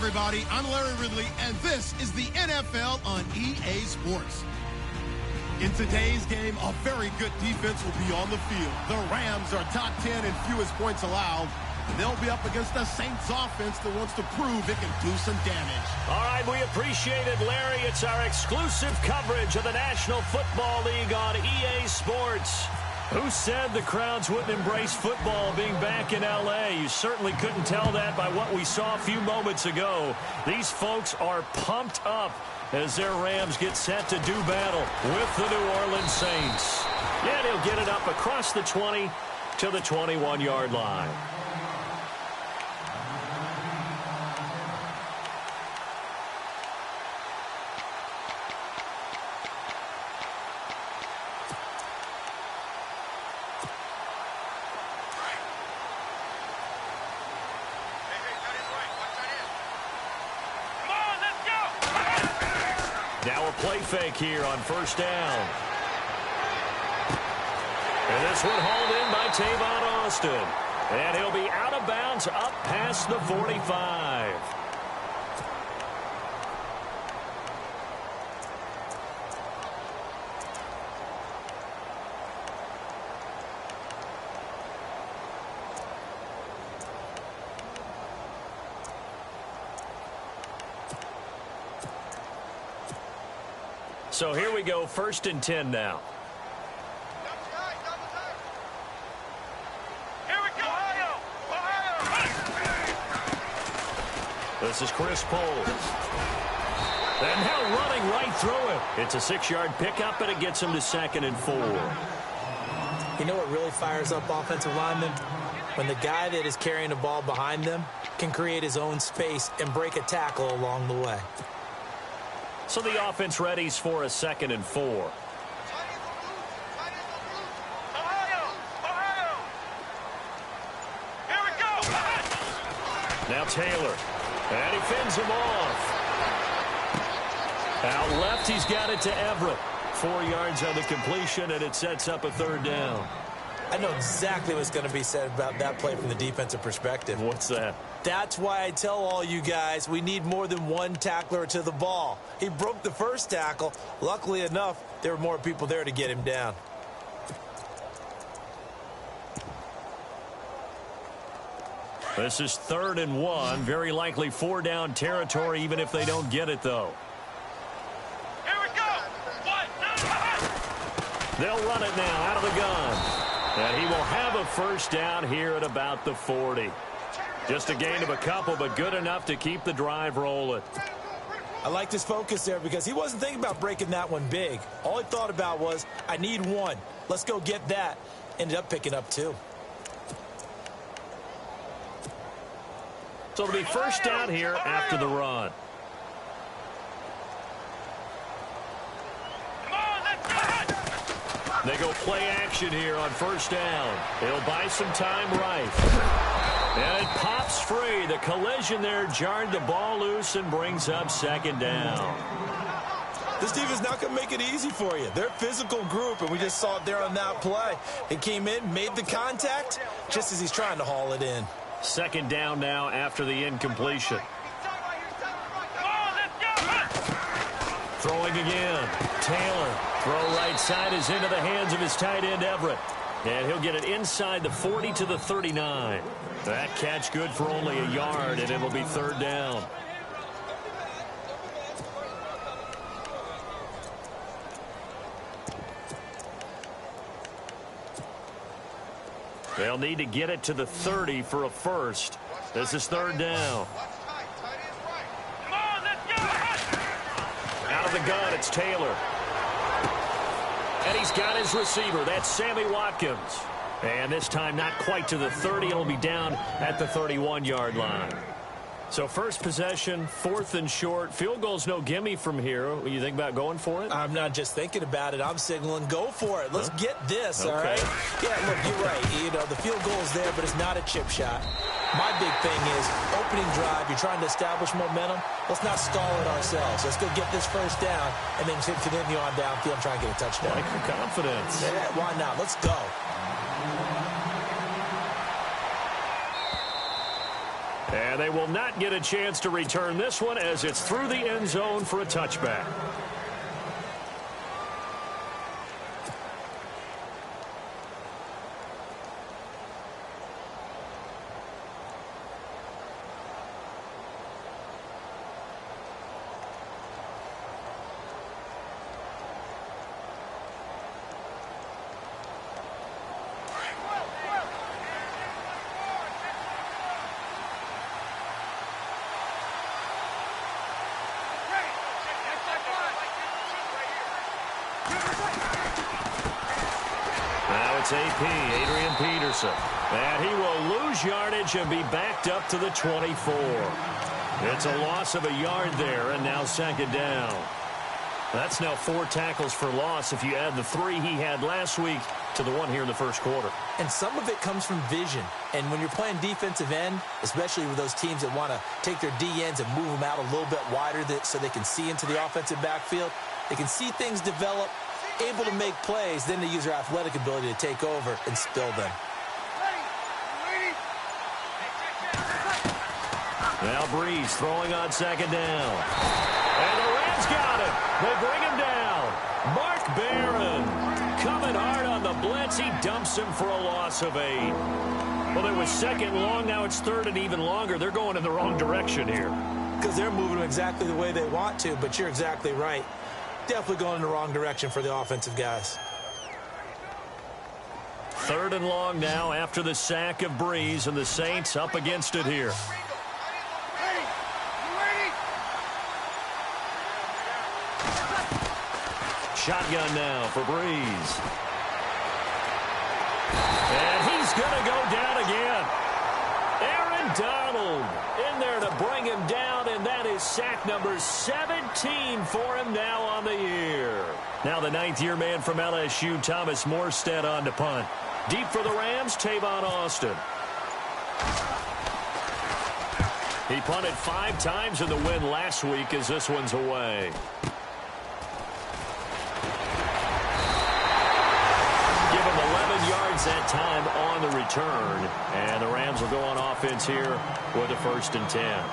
everybody. I'm Larry Ridley, and this is the NFL on EA Sports. In today's game, a very good defense will be on the field. The Rams are top 10 in fewest points allowed. They'll be up against the Saints offense that wants to prove it can do some damage. All right, we appreciate it, Larry. It's our exclusive coverage of the National Football League on EA Sports. Who said the crowds wouldn't embrace football being back in L.A.? You certainly couldn't tell that by what we saw a few moments ago. These folks are pumped up as their Rams get set to do battle with the New Orleans Saints. And he'll get it up across the 20 to the 21-yard line. Now a play fake here on first down. And this one hauled in by Tavon Austin. And he'll be out of bounds up past the 45. So here we go, 1st and 10 now. Here we go. This is Chris Pohl. And now running right through it. It's a 6-yard pickup, and it gets him to 2nd and 4. You know what really fires up offensive linemen? When the guy that is carrying the ball behind them can create his own space and break a tackle along the way. So the offense readies for a 2nd and 4. Here we go. Now Taylor. And he fends him off. Out left, he's got it to Everett. 4 yards on the completion, and it sets up a 3rd down. I know exactly what's going to be said about that play from the defensive perspective. What's that? That's why I tell all you guys we need more than one tackler to the ball. He broke the first tackle. Luckily enough, there were more people there to get him down. This is 3rd and 1. Very likely 4-down territory, even if they don't get it, though. Here we go. They'll run it now out of the gun. And he will have a 1st down here at about the 40. Just a gain of a couple, but good enough to keep the drive rolling. I liked his focus there because he wasn't thinking about breaking that one big. All he thought about was, I need one. Let's go get that. Ended up picking up 2. So it'll be 1st down here after the run. They go play action here on 1st down. They'll buy some time right. And it pops free. The collision there jarred the ball loose and brings up 2nd down. This defense not going to make it easy for you. They're a physical group, and we just saw it there on that play. He came in, made the contact, just as he's trying to haul it in. 2nd down now after the incompletion. Throwing again. Taylor. Throw right side is into the hands of his tight end, Everett. And he'll get it inside the 40 to the 39. That catch good for only a yard, and it'll be 3rd down. They'll need to get it to the 30 for a 1st. This is 3rd down. Out of the gun, it's Taylor. And he's got his receiver. That's Sammy Watkins. And this time not quite to the 30. It'll be down at the 31-yard line. So first possession, 4th and short. Field goal's no gimme from here. What do you think about going for it? I'm not just thinking about it. I'm signaling go for it. Let's get this, Okay. all right? Yeah, look, you're right. You know, the field goal's there, but it's not a chip shot. My big thing is opening drive. You're trying to establish momentum. Let's not stall it ourselves. Let's go get this 1st down and then continue on downfield and try and get a touchdown. Like your confidence. Yeah, why not? Let's go. And And they will not get a chance to return this one as it's through the end zone for a touchback. Now it's AP, Adrian Peterson. And he will lose yardage and be backed up to the 24. It's a loss of a yard there, and now second down. That's now 4 tackles for loss if you add the 3 he had last week to the 1 here in the first quarter. And some of it comes from vision. And when you're playing defensive end, especially with those teams that want to take their D-ends and move them out a little bit wider so they can see into the offensive backfield, they can see things develop, able to make plays, then they use their athletic ability to take over and spill them. Now Breeze throwing on second down. And the Rams got him. They bring him down. Mark Barron coming hard on the blitz. He dumps him for a loss of 8. Well, it was second long. Now it's third and even longer. They're going in the wrong direction here. Because they're moving them exactly the way they want to, but you're exactly right. Definitely going in the wrong direction for the offensive guys. Third and long now after the sack of Breeze, and the Saints up against it here. Shotgun now for Breeze. And he's going to go down again. Aaron Donald in there to bring him down, and that is sack number 17 for him now on the year. Now the 9th-year man from LSU, Thomas Morstead, on to punt. Deep for the Rams, Tavon Austin. He punted 5 times in the win last week as this one's away. Give him 11 yards that time on the return. And the Rams will go on offense here with a 1st and 10.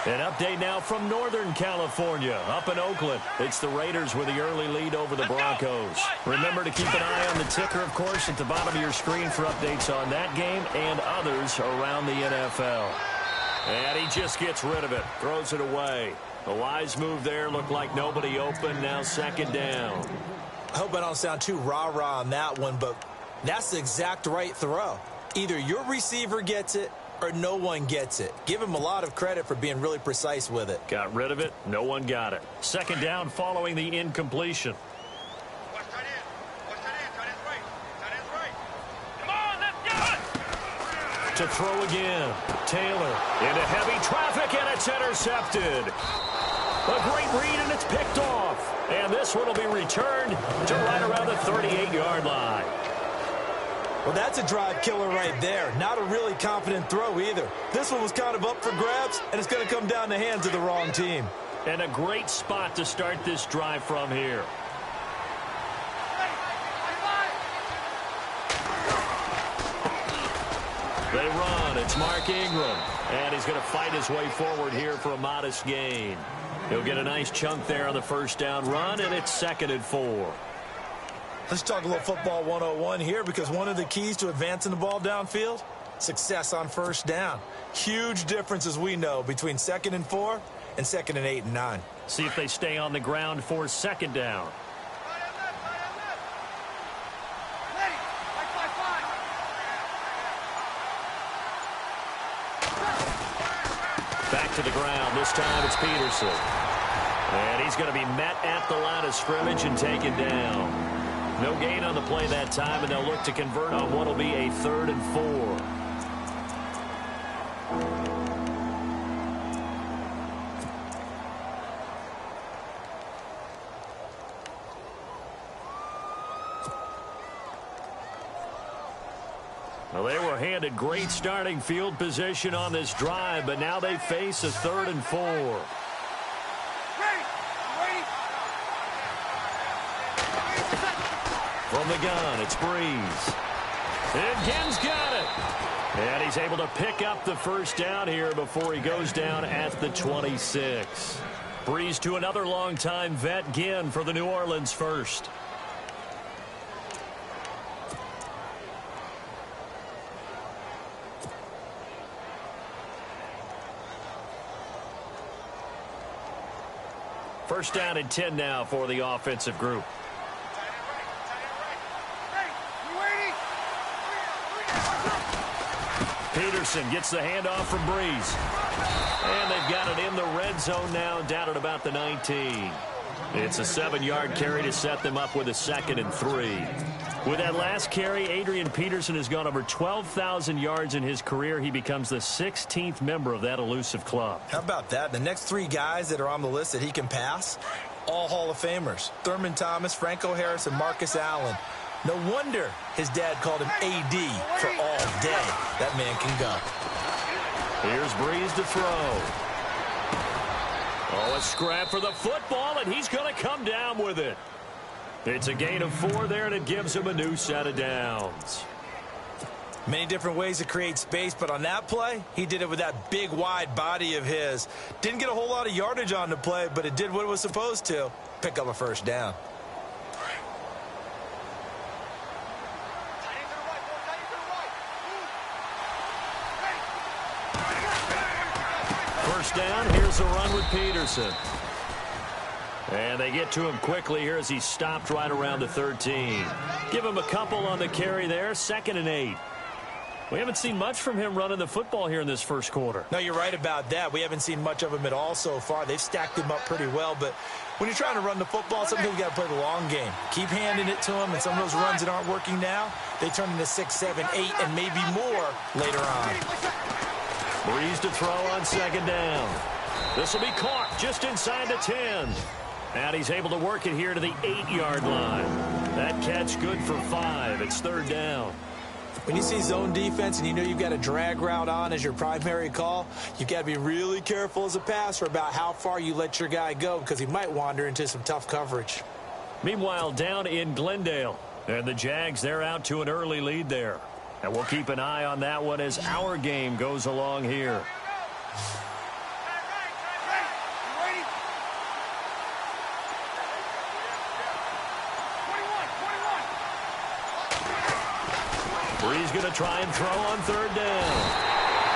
An update now from Northern California. Up in Oakland, it's the Raiders with the early lead over the Broncos. Remember to keep an eye on the ticker, of course, at the bottom of your screen for updates on that game and others around the NFL. And he just gets rid of it, throws it away. A wise move there, looked like nobody open, now second down. I hope I don't sound too rah-rah on that one, but that's the exact right throw. Either your receiver gets it or no one gets it. Give him a lot of credit for being really precise with it. Got rid of it. No one got it. Second down following the incompletion. Come on, let's go! To throw again. Taylor into heavy traffic, and it's intercepted. A great read, and it's picked off. And this one will be returned to right around the 38-yard line. Well, that's a drive killer right there. Not a really confident throw either. This one was kind of up for grabs, and it's going to come down the hands of the wrong team. And a great spot to start this drive from here. They run. It's Mark Ingram. And he's going to fight his way forward here for a modest gain. He'll get a nice chunk there on the first down run, and it's 2nd and 4. Let's talk a little football 101 here, because one of the keys to advancing the ball downfield, success on first down. Huge difference, as we know, between 2nd and 4 and 2nd and 8 and 9. See if they stay on the ground for second down. Back to the ground. This time it's Peterson. And he's going to be met at the line of scrimmage and taken down. No gain on the play that time, and they'll look to convert on what will be a 3rd and 4. Well, they were handed great starting field position on this drive, but now they face a 3rd and 4. From the gun, it's Breeze. And Gen's got it. And he's able to pick up the first down here before he goes down at the 26. Breeze to another longtime vet, Ginn, for the New Orleans first. First down and 10 now for the offensive group. Peterson gets the handoff from Breeze. And they've got it in the red zone now, down at about the 19. It's a 7-yard carry to set them up with a 2nd and 3. With that last carry, Adrian Peterson has gone over 12,000 yards in his career. He becomes the 16th member of that elusive club. How about that? The next 3 guys that are on the list that he can pass, all Hall of Famers. Thurman Thomas, Franco Harris, and Marcus Allen. No wonder his dad called him AD for all day. That man can go. Here's Breeze to throw. Oh, a scrap for the football, and he's going to come down with it. It's a gain of 4 there, and it gives him a new set of downs. Many different ways to create space, but on that play, he did it with that big, wide body of his. Didn't get a whole lot of yardage on the play, but it did what it was supposed to. Pick up a first down. First down, here's a run with Peterson. And they get to him quickly here as he stopped right around the 13. Give him a couple on the carry there, 2nd and 8. We haven't seen much from him running the football here in this first quarter. No, you're right about that. We haven't seen much of him at all so far. They've stacked him up pretty well, but when you're trying to run the football, sometimes you got to play the long game. Keep handing it to him, and some of those runs that aren't working now, they turn into 6, 7, 8, and maybe more later on. Breeze to throw on 2nd down. This will be caught just inside the 10. And he's able to work it here to the 8-yard line. That catch good for 5. It's 3rd down. When you see zone defense and you know you've got a drag route on as your primary call, you've got to be really careful as a passer about how far you let your guy go because he might wander into some tough coverage. Meanwhile, down in Glendale, and the Jags, they're out to an early lead there. And we'll keep an eye on that one as our game goes along here. Breeze going to try and throw on 3rd down.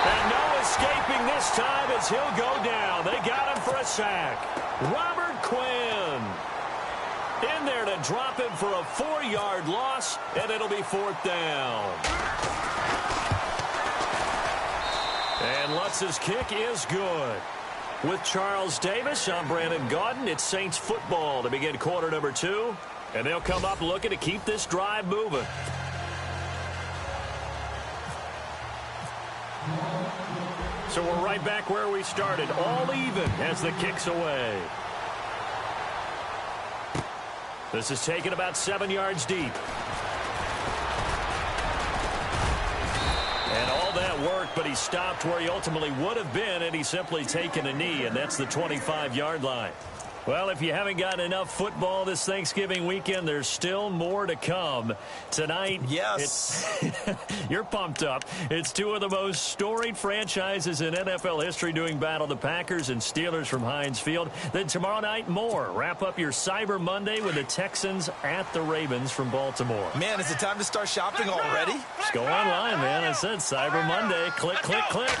And no escaping this time as he'll go down. They got him for a sack. Robert Quinn in there to drop him for a 4-yard loss, and it'll be 4th down. And Lutz's kick is good. With Charles Davis, I'm Brandon Gaudin. It's Saints football to begin quarter number 2, and they'll come up looking to keep this drive moving. So we're right back where we started, all even as the kick's away. This is taken about 7 yards deep. And all that work, but he stopped where he ultimately would have been, and he's simply taken a knee, and that's the 25-yard line. Well, if you haven't gotten enough football this Thanksgiving weekend, there's still more to come. Tonight, yes, you're pumped up. It's 2 of the most storied franchises in NFL history doing battle, the Packers and Steelers from Heinz Field. Then tomorrow night, more. Wrap up your Cyber Monday with the Texans at the Ravens from Baltimore. Man, is it time to start shopping already? Just go online, man. I said Cyber Monday. Click, click, click.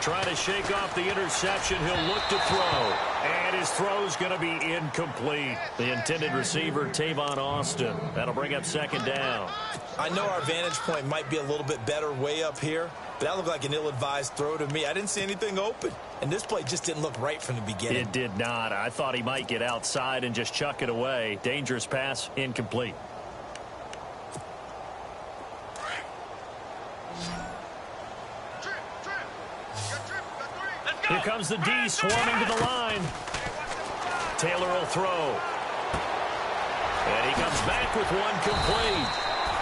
Trying to shake off the interception. He'll look to throw. And his throw's going to be incomplete. The intended receiver, Tavon Austin. That'll bring up 2nd down. I know our vantage point might be a little bit better way up here, but that looked like an ill-advised throw to me. I didn't see anything open. And this play just didn't look right from the beginning. It did not. I thought he might get outside and just chuck it away. Dangerous pass, incomplete. Here comes the D swarming to the line. Taylor will throw. And he comes back with one complete.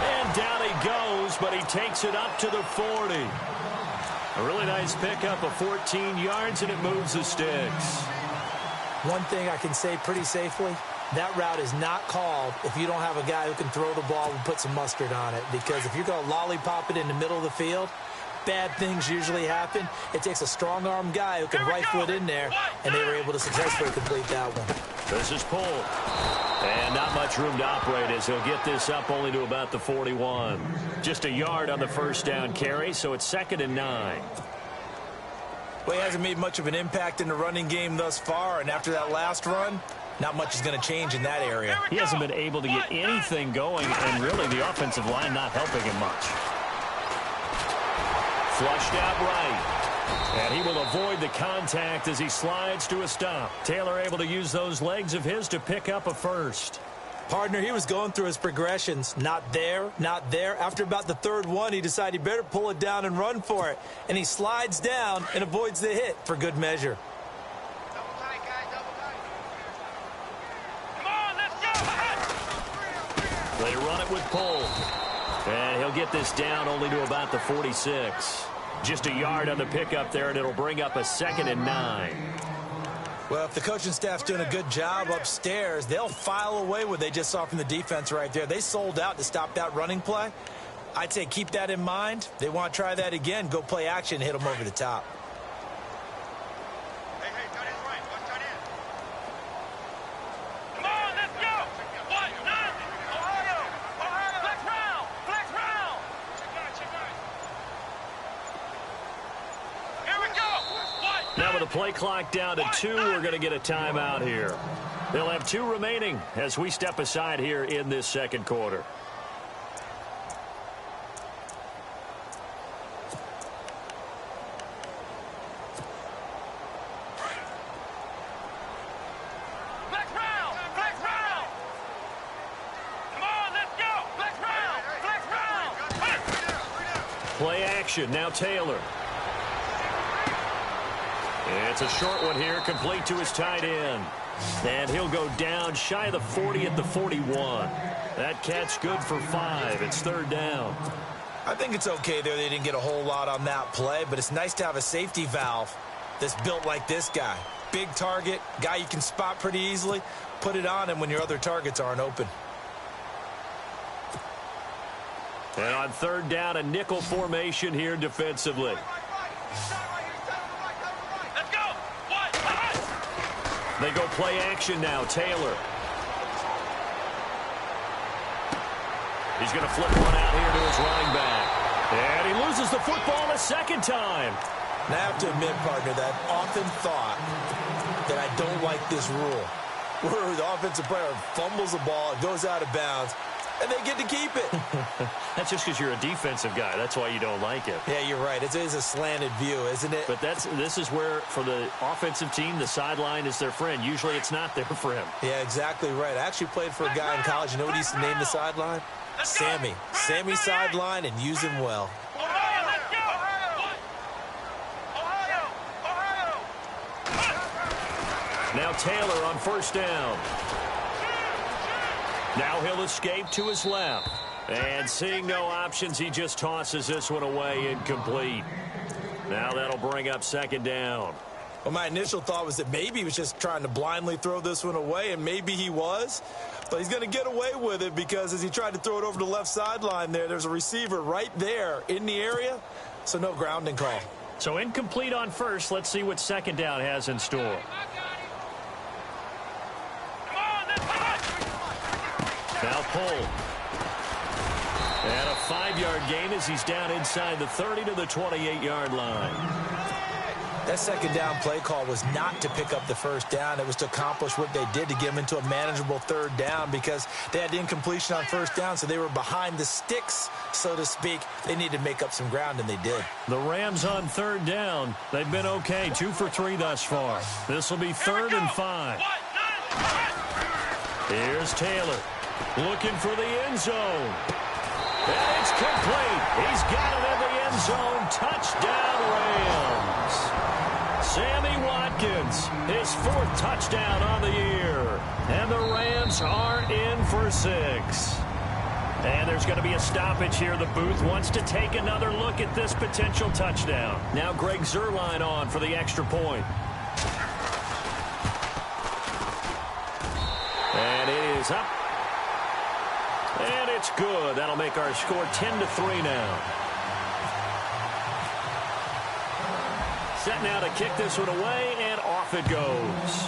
And down he goes, but he takes it up to the 40. A really nice pickup of 14 yards, and it moves the sticks. One thing I can say pretty safely, that route is not called if you don't have a guy who can throw the ball and put some mustard on it. Because if you're going to lollipop it in the middle of the field, bad things usually happen. It takes a strong-arm guy who can right foot in there, and they were able to successfully complete that one. This is pulled. And not much room to operate as he'll get this up only to about the 41. Just a yard on the first down carry, so it's 2nd and 9. Well, he hasn't made much of an impact in the running game thus far, and after that last run, not much is going to change in that area. He hasn't been able to get anything going, and really the offensive line not helping him much. Flushed out right. And he will avoid the contact as he slides to a stop. Taylor able to use those legs of his to pick up a first. Partner, he was going through his progressions. Not there, not there. After about the 3rd one, he decided he better pull it down and run for it. And he slides down and avoids the hit for good measure. Come on, let's go. They run it with pull. And he'll get this down only to about the 46. Just a yard on the pickup there, and it'll bring up a 2nd and 9. Well, if the coaching staff's doing a good job upstairs, they'll file away what they just saw from the defense right there. They sold out to stop that running play. I'd say keep that in mind. They want to try that again. Go play action, hit them over the top. Now with the play clock down to 2, we're going to get a timeout here. They'll have 2 remaining as we step aside here in this 2nd quarter. Play action, now Taylor. It's a short one here, complete to his tight end. And he'll go down shy of the 40 at the 41. That catch good for 5. It's 3rd down. I think it's okay there. They didn't get a whole lot on that play, but it's nice to have a safety valve that's built like this guy. Big target, guy you can spot pretty easily. Put it on him when your other targets aren't open. And on 3rd down, a nickel formation here defensively. They go play action now. Taylor. He's going to flip one out here to his running back. And he loses the football a 2nd time. And I have to admit, partner, that I've often thought that I don't like this rule, where the offensive player fumbles the ball, it goes out of bounds, and they get to keep it. That's just because you're a defensive guy. That's why you don't like it. Yeah, you're right. It is a slanted view, isn't it? But this is where, for the offensive team, the sideline is their friend. Usually it's not there for him. Yeah, exactly right. I actually played for a guy in college. You know what he used to name the sideline? Sammy. Sammy sideline, and use him well. Now Taylor on 1st down. Now he'll escape to his left. And seeing no options, he just tosses this one away incomplete. Now that'll bring up 2nd down. Well, my initial thought was that maybe he was just trying to blindly throw this one away, and maybe he was. But he's going to get away with it because as he tried to throw it over the left sideline there's a receiver right there in the area, so no grounding call. So incomplete on 1st. Let's see what 2nd down has in store. Now pull. And a 5-yard gain as he's down inside the 30 to the 28-yard line. That 2nd down play call was not to pick up the 1st down. It was to accomplish what they did to get them into a manageable 3rd down because they had the incompletion on 1st down, so they were behind the sticks, so to speak. They needed to make up some ground, and they did. The Rams on 3rd down. They've been okay, 2 for 3 thus far. This will be 3rd and 5. Here's Taylor. Looking for the end zone. And it's complete. He's got it in the end zone. Touchdown, Rams. Sammy Watkins, his 4th touchdown on the year. And the Rams are in for 6. And there's going to be a stoppage here. The booth wants to take another look at this potential touchdown. Now Greg Zuerlein on for the extra point. And is up. And it's good. That'll make our score 10-3 now. Set now to kick this one away, and off it goes.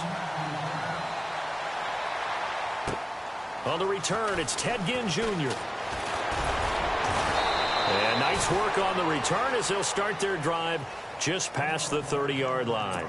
On the return, it's Ted Ginn Jr. And nice work on the return as they'll start their drive just past the 30-yard line.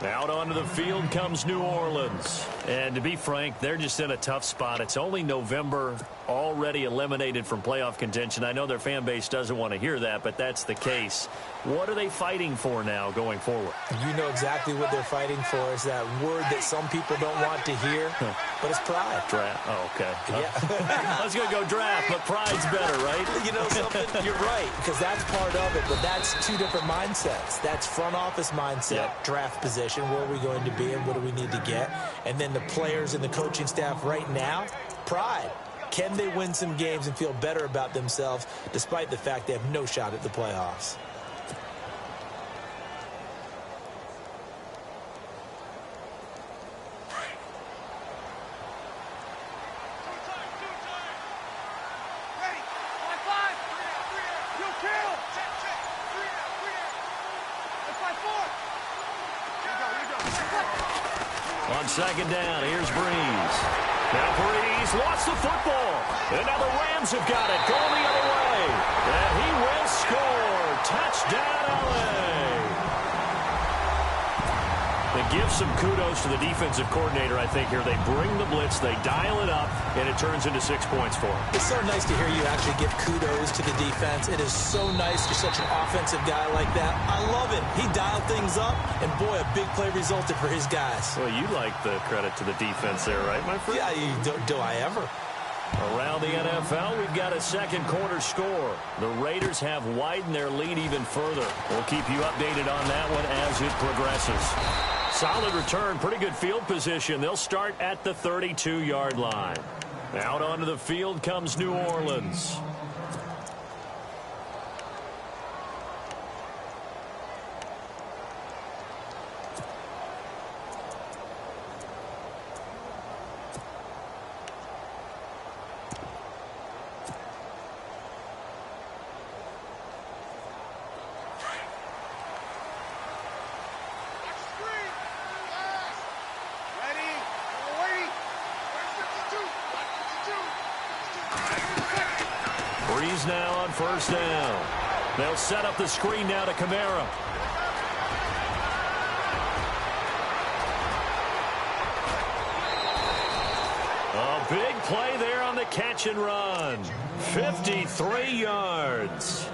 Out onto the field comes New Orleans. And to be frank, they're just in a tough spot. It's only November, already eliminated from playoff contention. I know their fan base doesn't want to hear that, but that's the case. What are they fighting for now going forward? You know exactly what they're fighting for. Is that word that some people don't want to hear, but it's pride. Draft. Oh, okay. Yeah. I was going to go draft, but pride's better, right? You know something? You're right, because that's part of it, but that's two different mindsets. That's front office mindset, draft position, where are we going to be and what do we need to get? And then the players and the coaching staff right now, pride. Can they win some games and feel better about themselves despite the fact they have no shot at the playoffs? On second down, here's Breeze. Now Breeze lost the football. And now the Rams have got it. Going the other way. And he will score. Touchdown, LA. They give some kudos to the defensive coordinator, I think, here. They bring the blitz, they dial it up, and it turns into 6 points for them. It's so nice to hear you actually give kudos to the defense. It is so nice. You're such an offensive guy like that. I love it. He dialed things up, and boy, a big play resulted for his guys. Well, you like the credit to the defense there, right, my friend? Yeah, do I ever? Around the NFL, we've got a second quarter score. The Raiders have widened their lead even further. We'll keep you updated on that one as it progresses. Solid return, pretty good field position. They'll start at the 32-yard line. Out onto the field comes New Orleans. Breeze now on first down. They'll set up the screen now to Kamara. A big play there on the catch and run. 53 yards.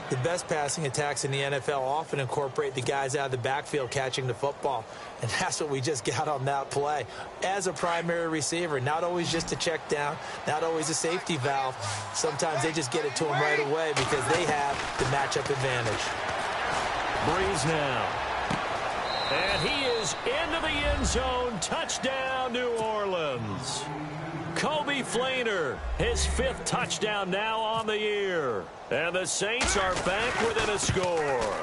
The best passing attacks in the NFL often incorporate the guys out of the backfield catching the football. And that's what we just got on that play. As a primary receiver, not always just a check down, not always a safety valve. Sometimes they just get it to them right away because they have the matchup advantage. Breeze now. And he is into the end zone. Touchdown, New Orleans. Kobe Flainer, his 5th touchdown now on the year. And the Saints are back within a score.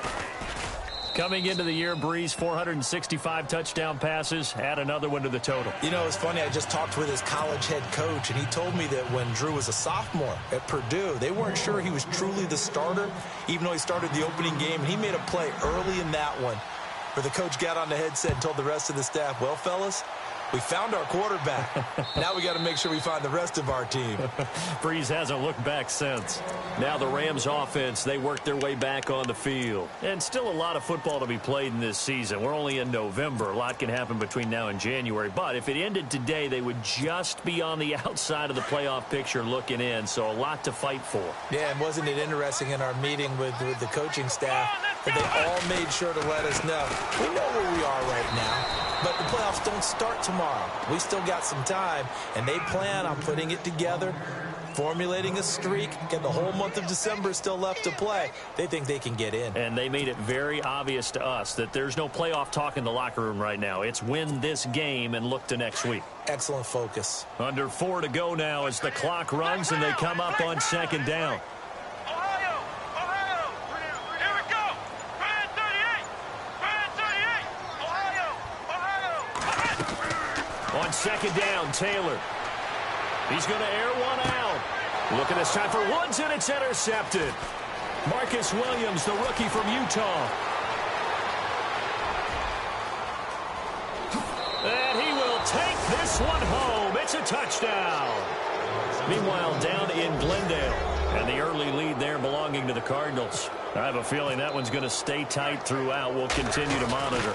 Coming into the year, Breeze, 465 touchdown passes. Add another one to the total. You know, it's funny. I just talked with his college head coach, and he told me that when Drew was a sophomore at Purdue, they weren't sure he was truly the starter, even though he started the opening game. And he made a play early in that one where the coach got on the headset and told the rest of the staff, well, fellas, we found our quarterback. Now we got to make sure we find the rest of our team. Breeze hasn't looked back since. Now the Rams offense, they work their way back on the field. And still a lot of football to be played in this season. We're only in November. A lot can happen between now and January. But if it ended today, they would just be on the outside of the playoff picture looking in. So a lot to fight for. Yeah, and wasn't it interesting in our meeting with the coaching staff that they all made sure to let us know. We know where we are right now. But the playoffs don't start tomorrow. We still got some time, and they plan on putting it together, formulating a streak, get the whole month of December still left to play. They think they can get in. And they made it very obvious to us that there's no playoff talk in the locker room right now. It's win this game and look to next week. Excellent focus. Under 4 to go now as the clock runs and they come up on second down. On second down, Taylor. He's going to air one out. Looking this time for Woods, and it's intercepted. Marcus Williams, the rookie from Utah. And he will take this one home. It's a touchdown. Meanwhile, down in Glendale. And the early lead there belonging to the Cardinals. I have a feeling that one's going to stay tight throughout. We'll continue to monitor.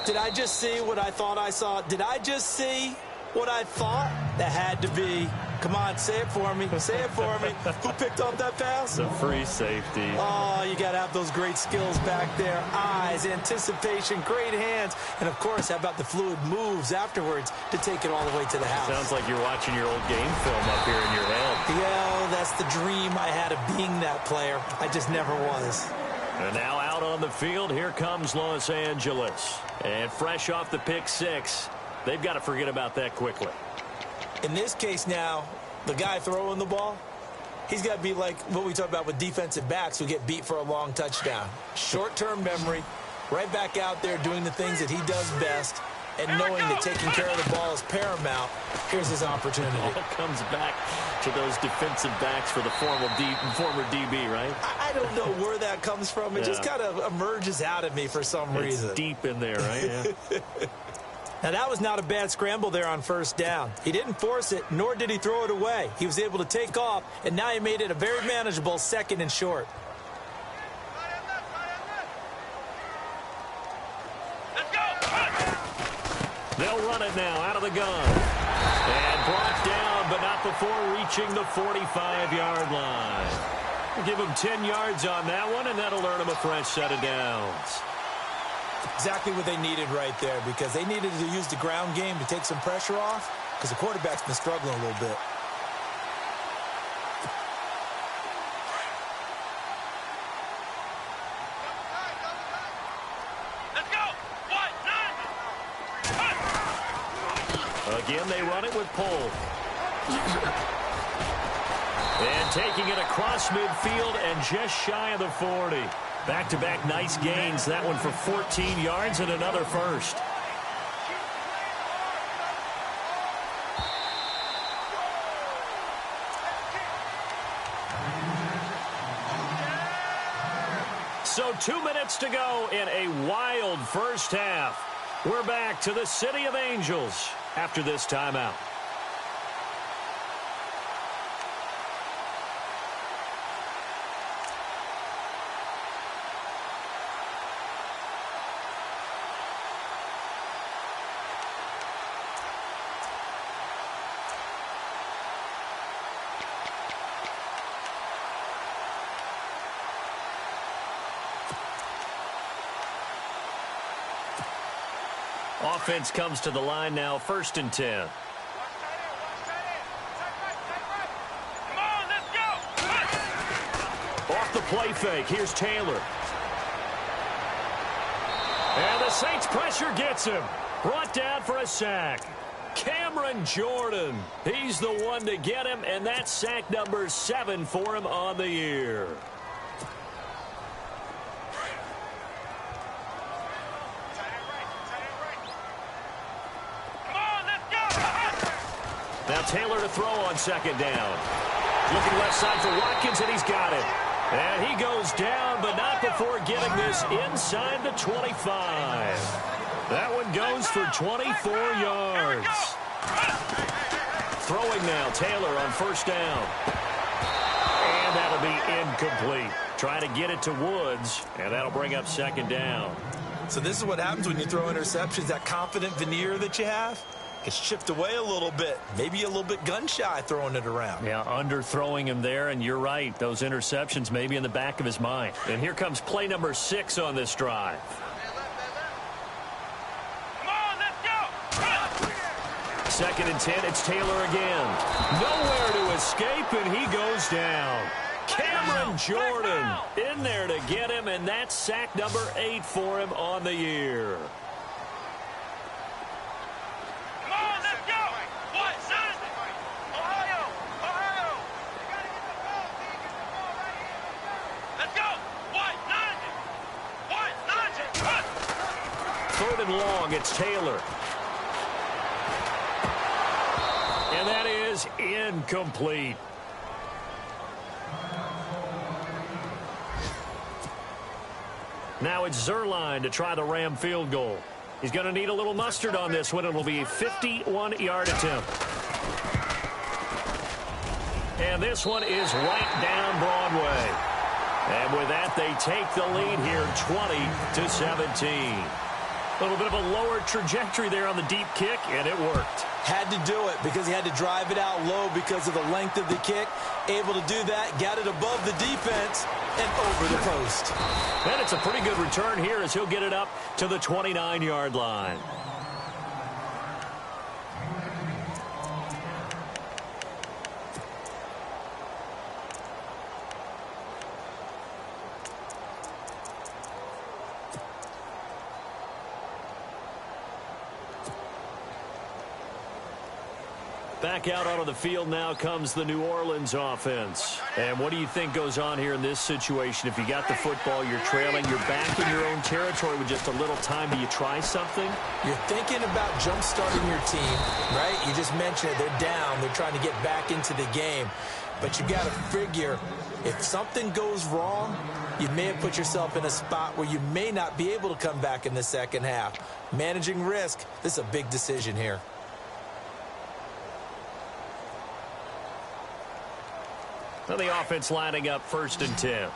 Did I just see what I thought I saw? Did I just see what I thought? That had to be. Come on, say it for me. Say it for me. Who picked off that pass? The free safety. Oh, you got to have those great skills back there. Eyes, anticipation, great hands. And, of course, how about the fluid moves afterwards to take it all the way to the house? Sounds like you're watching your old game film up here in your head. Yeah, that's the dream I had of being that player. I just never was. And now out on the field, here comes Los Angeles. And fresh off the pick six, they've got to forget about that quickly. In this case now, the guy throwing the ball, he's got to be like what we talk about with defensive backs who get beat for a long touchdown. Short-term memory, right back out there doing the things that he does best, and knowing that taking care of the ball is paramount. Here's his opportunity. It all comes back to those defensive backs for the former DB, right? I don't know where that comes from. It just kind of emerges out of me for some reason. It's deep in there, right? Yeah. Now, that was not a bad scramble there on first down. He didn't force it, nor did he throw it away. He was able to take off, and now he made it a very manageable second and short. Let's go. They'll run it now out of the gun. And brought down, but not before reaching the 45-yard line. We'll give him 10 yards on that one, and that'll earn him a fresh set of downs. Exactly what they needed right there, because they needed to use the ground game to take some pressure off, because the quarterback's been struggling a little bit. Let's go. What? Nine. Again, they run it with Pohl. And taking it across midfield and just shy of the 40. Back-to-back nice gains. That one for 14 yards and another first. So 2 minutes to go in a wild first half. We're back to the City of Angels after this timeout. Offense comes to the line now, 1st and 10. Come on, let's go. Off the play fake, here's Taylor. And the Saints pressure gets him. Brought down for a sack. Cameron Jordan, he's the one to get him, and that's sack number 7 for him on the year. Now Taylor to throw on 2nd down. Looking left side for Watkins, and he's got it. And he goes down, but not before getting this inside the 25. That one goes for 24 yards. Throwing now, Taylor on 1st down. And that'll be incomplete. Trying to get it to Woods, and that'll bring up 2nd down. So this is what happens when you throw interceptions, that confident veneer that you have. It's chipped away a little bit. Maybe a little bit gun-shy throwing it around. Yeah, underthrowing him there, and you're right. Those interceptions may be in the back of his mind. And here comes play number 6 on this drive. Come on, let's go. 2nd and 10, it's Taylor again. Nowhere to escape, and he goes down. Cameron Jordan in there to get him, and that's sack number 8 for him on the year. Third and long, it's Taylor. And that is incomplete. Now it's Zerline to try the Ram field goal. He's going to need a little mustard on this one. It'll be a 51-yard attempt. And this one is right down Broadway. And with that, they take the lead here 20-17. A little bit of a lower trajectory there on the deep kick, and it worked. Had to do it because he had to drive it out low because of the length of the kick. Able to do that, got it above the defense, and over the post. And it's a pretty good return here as he'll get it up to the 29-yard line. Back out onto the field now comes the New Orleans offense. And what do you think goes on here in this situation? If you got the football, you're trailing, you're back in your own territory with just a little time. Do you try something? You're thinking about jump-starting your team, right? You just mentioned it. They're down. They're trying to get back into the game. But you got to figure if something goes wrong, you may have put yourself in a spot where you may not be able to come back in the second half. Managing risk, this is a big decision here. Now the offense lining up 1st and 10.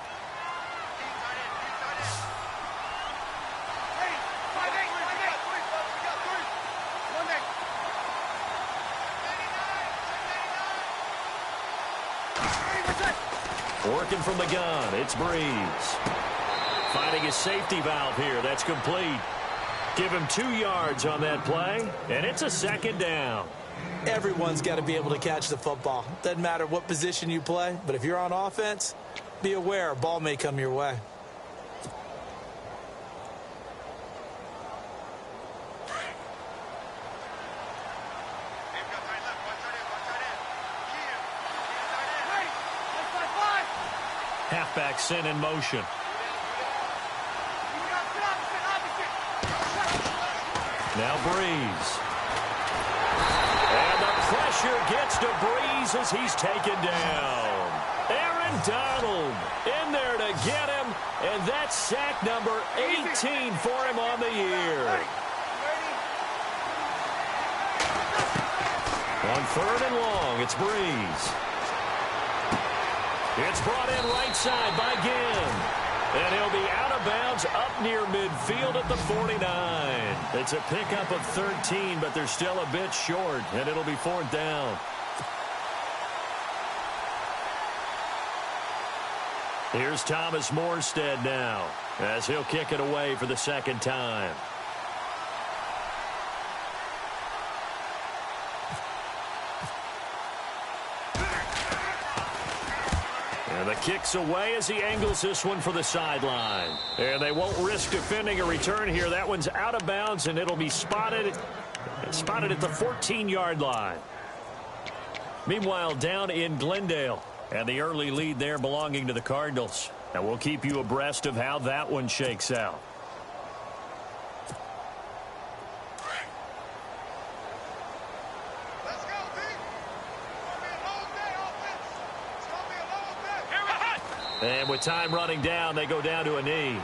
Working from the gun, it's Breeze. Finding his safety valve here, that's complete. Give him 2 yards on that play, and it's a 2nd down. Everyone's got to be able to catch the football. Doesn't matter what position you play, but if you're on offense, be aware a ball may come your way. Halfback sent in motion. Now Breeze. And the pressure gets to Breeze as he's taken down. Aaron Donald in there to get him, and that's sack number 18 for him on the year. On 3rd and long, it's Breeze. It's brought in right side by Ginn. And he'll be out of bounds up near midfield at the 49. It's a pickup of 13, but they're still a bit short, and it'll be 4th down. Here's Thomas Morstead now, as he'll kick it away for the 2nd time. And the kick's away as he angles this one for the sideline. And they won't risk defending a return here. That one's out of bounds, and it'll be spotted at the 14-yard line. Meanwhile, down in Glendale, and the early lead there belonging to the Cardinals. And we'll keep you abreast of how that one shakes out. And with time running down, they go down to a knee.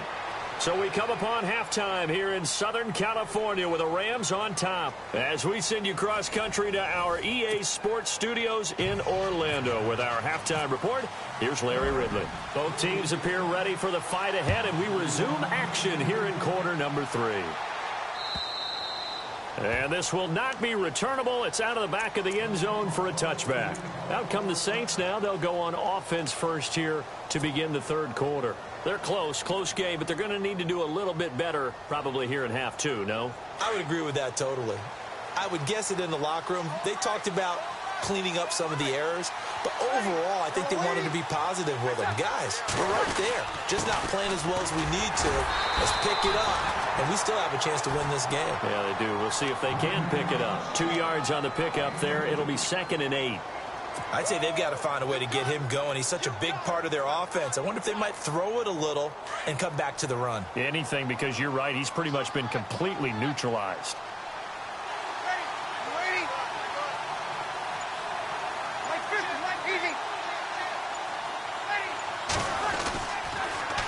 So we come upon halftime here in Southern California with the Rams on top. As we send you cross country to our EA Sports Studios in Orlando with our halftime report, here's Larry Ridley. Both teams appear ready for the fight ahead, and we resume action here in quarter number 3. And this will not be returnable. It's out of the back of the end zone for a touchback. Out come the Saints now. They'll go on offense first here to begin the 3rd quarter. They're close game, but they're going to need to do a little bit better probably here in half 2, no? I would agree with that totally. I would guess it in the locker room. They talked about cleaning up some of the errors, but overall, I think they wanted to be positive with them. Guys, we're right there. Just not playing as well as we need to. Let's pick it up, and we still have a chance to win this game. Yeah, they do. We'll see if they can pick it up. 2 yards on the pickup there. It'll be 2nd and 8. I'd say they've got to find a way to get him going. He's such a big part of their offense. I wonder if they might throw it a little and come back to the run. Anything, because you're right. He's pretty much been completely neutralized.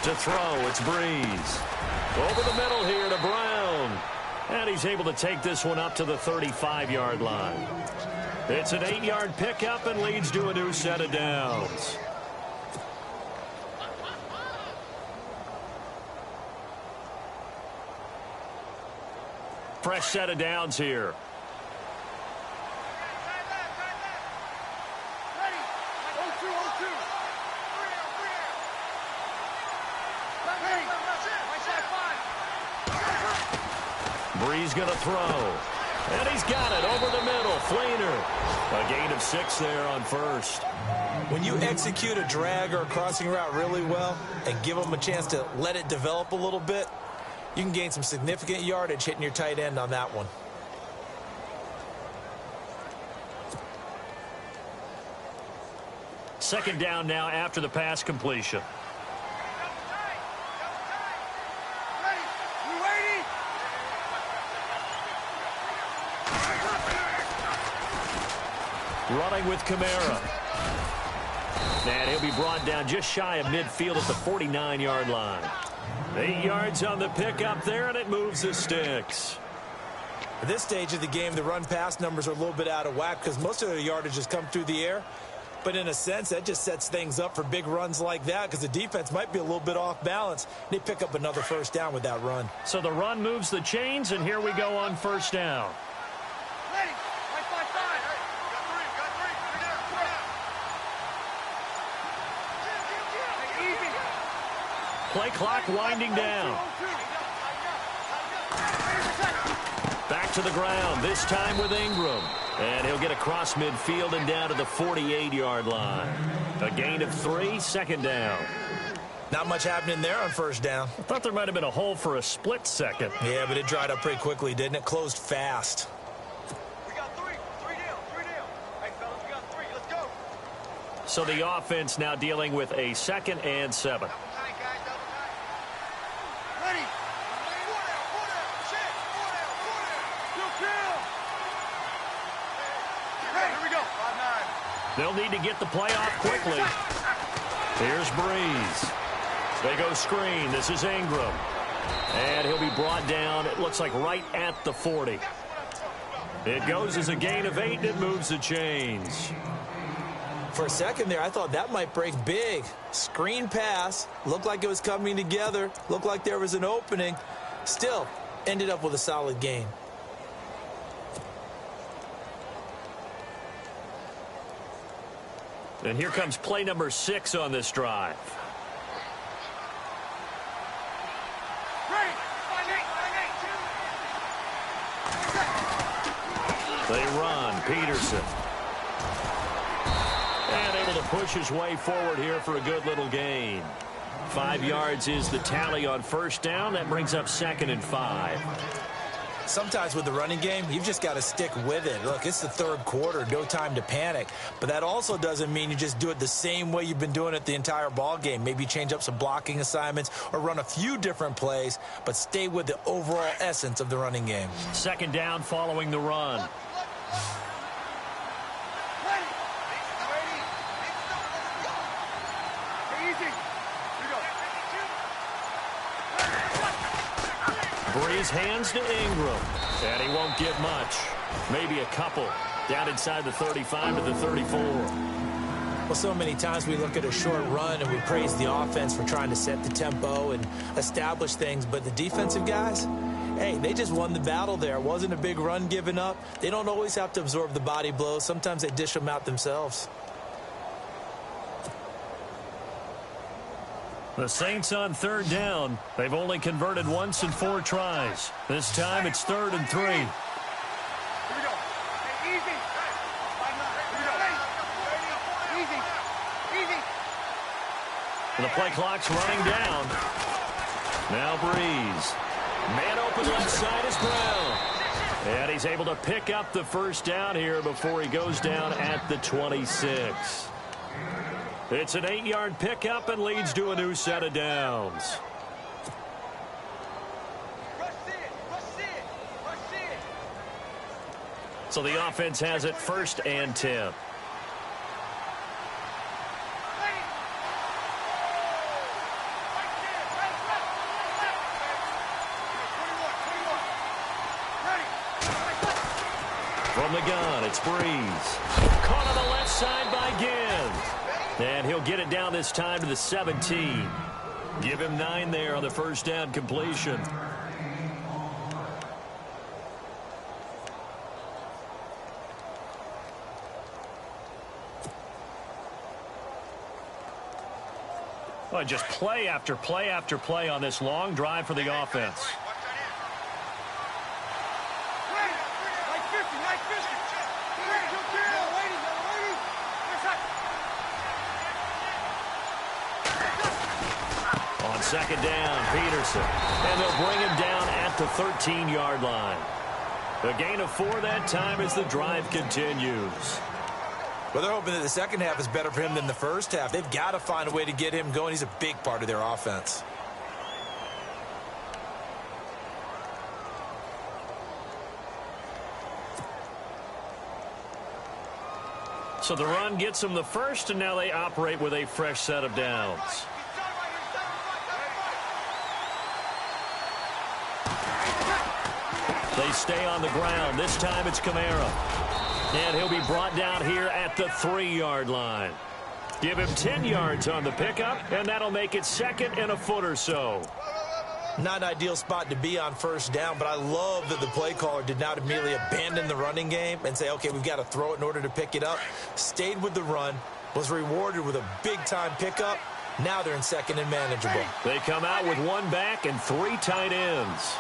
To throw, it's Breeze. Over the middle here to Brown. And he's able to take this one up to the 35-yard line. It's an 8-yard pickup and leads to a new set of downs. Fresh set of downs here. Breeze going to throw. And he's got it over the middle. Fleener. A gain of 6 there on first. When you execute a drag or a crossing route really well and give them a chance to let it develop a little bit, you can gain some significant yardage hitting your tight end on that one. Second down now after the pass completion. Running with Kamara. And he'll be brought down just shy of midfield at the 49-yard line. 8 yards on the pickup there, and it moves the sticks. At this stage of the game, the run-pass numbers are a little bit out of whack because most of the yardage has come through the air. But in a sense, that just sets things up for big runs like that because the defense might be a little bit off balance. They pick up another first down with that run. So the run moves the chains, and here we go on first down. Play clock winding down. Back to the ground, this time with Ingram. And he'll get across midfield and down to the 48-yard line. A gain of 3, second down. Not much happening there on first down. I thought there might have been a hole for a split second. Yeah, but it dried up pretty quickly, didn't it? Closed fast. We got 3 down. Hey, fellas, we got 3. Let's go. So the offense now dealing with a 2nd and 7. They'll need to get the play off quickly. Here's Breeze. They go screen. This is Ingram. And he'll be brought down, it looks like right at the 40. It goes as a gain of 8, and it moves the chains. For a second there, I thought that might break big. Screen pass. Looked like it was coming together. Looked like there was an opening. Still, ended up with a solid gain. And here comes play number 6 on this drive. They run. Peterson. And able to push his way forward here for a good little gain. 5 yards is the tally on first down. That brings up 2nd and 5. Sometimes with the running game, you've just got to stick with it. Look, it's the 3rd quarter, no time to panic. But that also doesn't mean you just do it the same way you've been doing it the entire ball game. Maybe change up some blocking assignments or run a few different plays, but stay with the overall essence of the running game. 2nd down following the run. Breeze hands to Ingram, and he won't get much. Maybe a couple. Down inside the 35 to the 34. Well, so many times we look at a short run and we praise the offense for trying to set the tempo and establish things, but the defensive guys, hey, they just won the battle there. It wasn't a big run given up. They don't always have to absorb the body blows. Sometimes they dish them out themselves. The Saints on 3rd down. They've only converted once in 4 tries. This time it's 3rd and 3. Here we go. Hey, easy. Easy. The play clock's running down. Now Breeze. Man open left side is Brown. And he's able to pick up the first down here before he goes down at the 26. It's an 8-yard pickup and leads to a new set of downs. So the offense has it 1st and 10. From the gun, it's Breeze. Caught on the left side by Ginn. And he'll get it down this time to the 17. Give him 9 there on the first down completion. Well, just play after play after play on this long drive for the offense. On second down, Peterson. And they'll bring him down at the 13-yard line. A gain of 4 that time as the drive continues. Well, they're hoping that the second half is better for him than the first half. They've got to find a way to get him going. He's a big part of their offense. So the run gets them the first, and now they operate with a fresh set of downs. They stay on the ground. This time it's Kamara. And he'll be brought down here at the 3-yard line. Give him 10 yards on the pickup, and that'll make it second and a foot or so. Not an ideal spot to be on first down, but I love that the play caller did not immediately abandon the running game and say, okay, we've got to throw it in order to pick it up. Stayed with the run, was rewarded with a big-time pickup. Now they're in second and manageable. They come out with 1 back and 3 tight ends.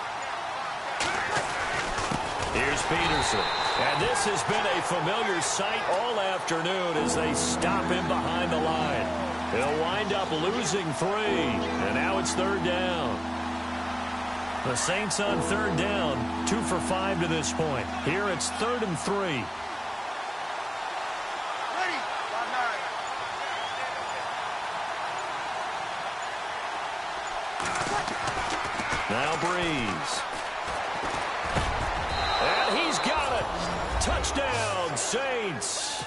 Here's Peterson. And this has been a familiar sight all afternoon as they stop him behind the line. He'll wind up losing 3. And now it's third down. The Saints on third down, 2 for 5 to this point. Here it's 3rd and 3. Now Breeze. And he's got it. Touchdown, Saints.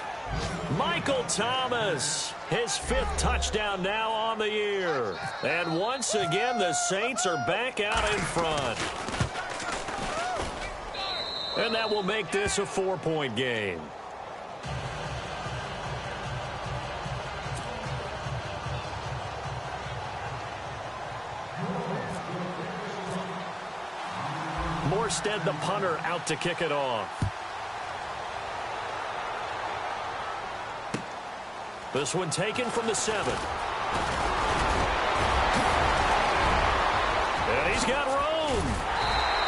Michael Thomas, his 5th touchdown now on the year. And once again, the Saints are back out in front. And that will make this a 4-point game. Morstead, the punter, out to kick it off. This one taken from the 7. And he's got room.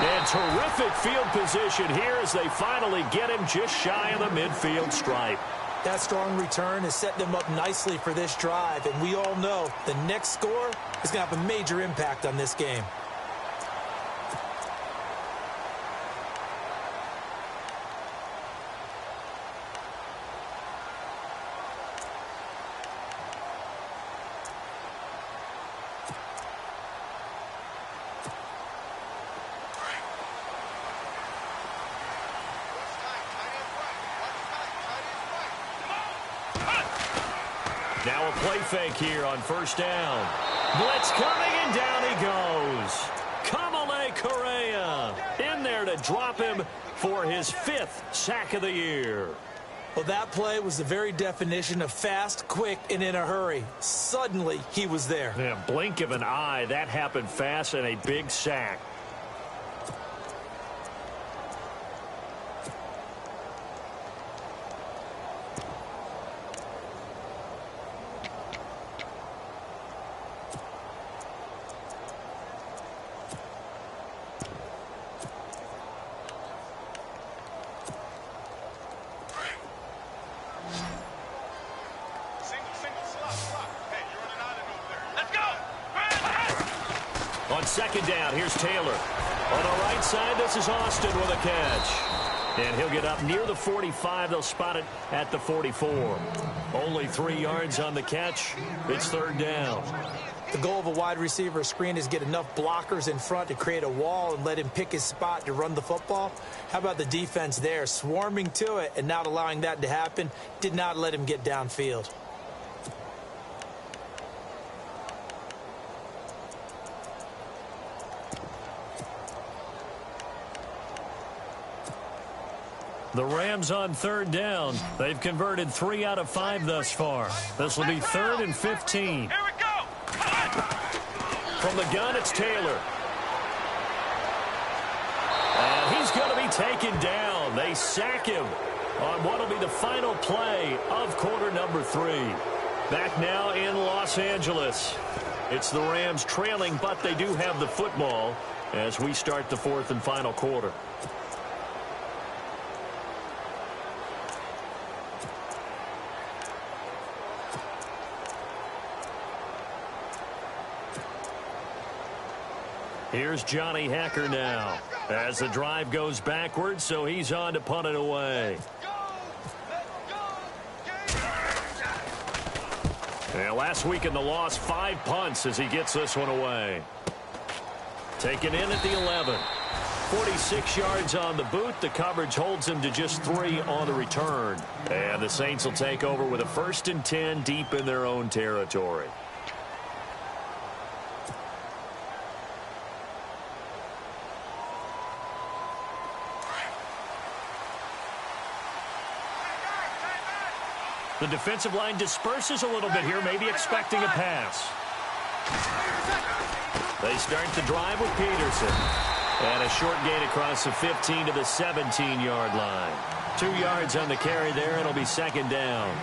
And terrific field position here as they finally get him just shy of the midfield stripe. That strong return has set them up nicely for this drive, and we all know the next score is going to have a major impact on this game. Now a play fake here on first down. Blitz coming, and down he goes. Kamale Correa in there to drop him for his 5th sack of the year. Well, that play was the very definition of fast, quick, and in a hurry. Suddenly, he was there. Yeah, blink of an eye. That happened fast, and a big sack. On second down, here's Taylor. On the right side, this is Austin with a catch. And he'll get up near the 45. They'll spot it at the 44. Only 3 yards on the catch. It's third down. The goal of a wide receiver screen is get enough blockers in front to create a wall and let him pick his spot to run the football. How about the defense there? Swarming to it and not allowing that to happen. Did not let him get downfield. The Rams on third down. They've converted 3 out of 5 thus far. This will be 3rd and 15. Here we go. From the gun, it's Taylor. And he's going to be taken down. They sack him on what will be the final play of quarter number 3. Back now in Los Angeles. It's the Rams trailing, but they do have the football as we start the 4th and final quarter. Here's Johnny Hacker now as the drive goes backwards, so he's on to punt it away. And last week in the loss, 5 punts as he gets this one away. Taken in at the 11. 46 yards on the boot. The coverage holds him to just 3 on the return. And the Saints will take over with a 1st and 10 deep in their own territory. The defensive line disperses a little bit here, maybe expecting a pass. They start the drive with Peterson. And a short gain across the 15 to the 17-yard line. 2 yards on the carry there, and it'll be 2nd down.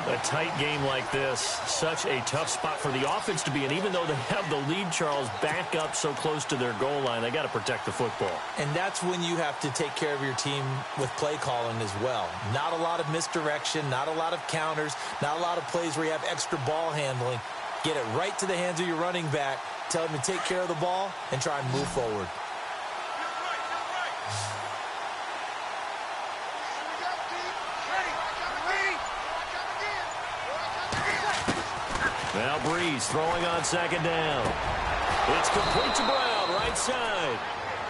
A tight game like this, such a tough spot for the offense to be in. Even though they have the lead, Charles, back up so close to their goal line, they got to protect the football. And that's when you have to take care of your team with play calling as well. Not a lot of misdirection, not a lot of counters, not a lot of plays where you have extra ball handling. Get it right to the hands of your running back, tell him to take care of the ball, and try and move forward. Now Breeze throwing on 2nd down. It's complete to Brown, right side.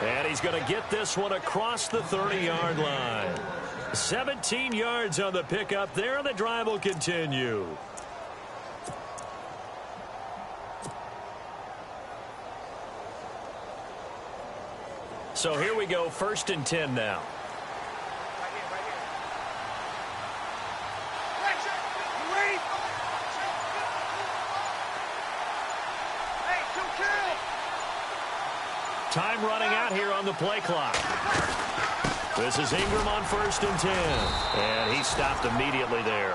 And he's going to get this one across the 30-yard line. 17 yards on the pickup there, and the drive will continue. So here we go, 1st and 10 now. Time running out here on the play clock. This is Ingram on 1st and 10. And he stopped immediately there.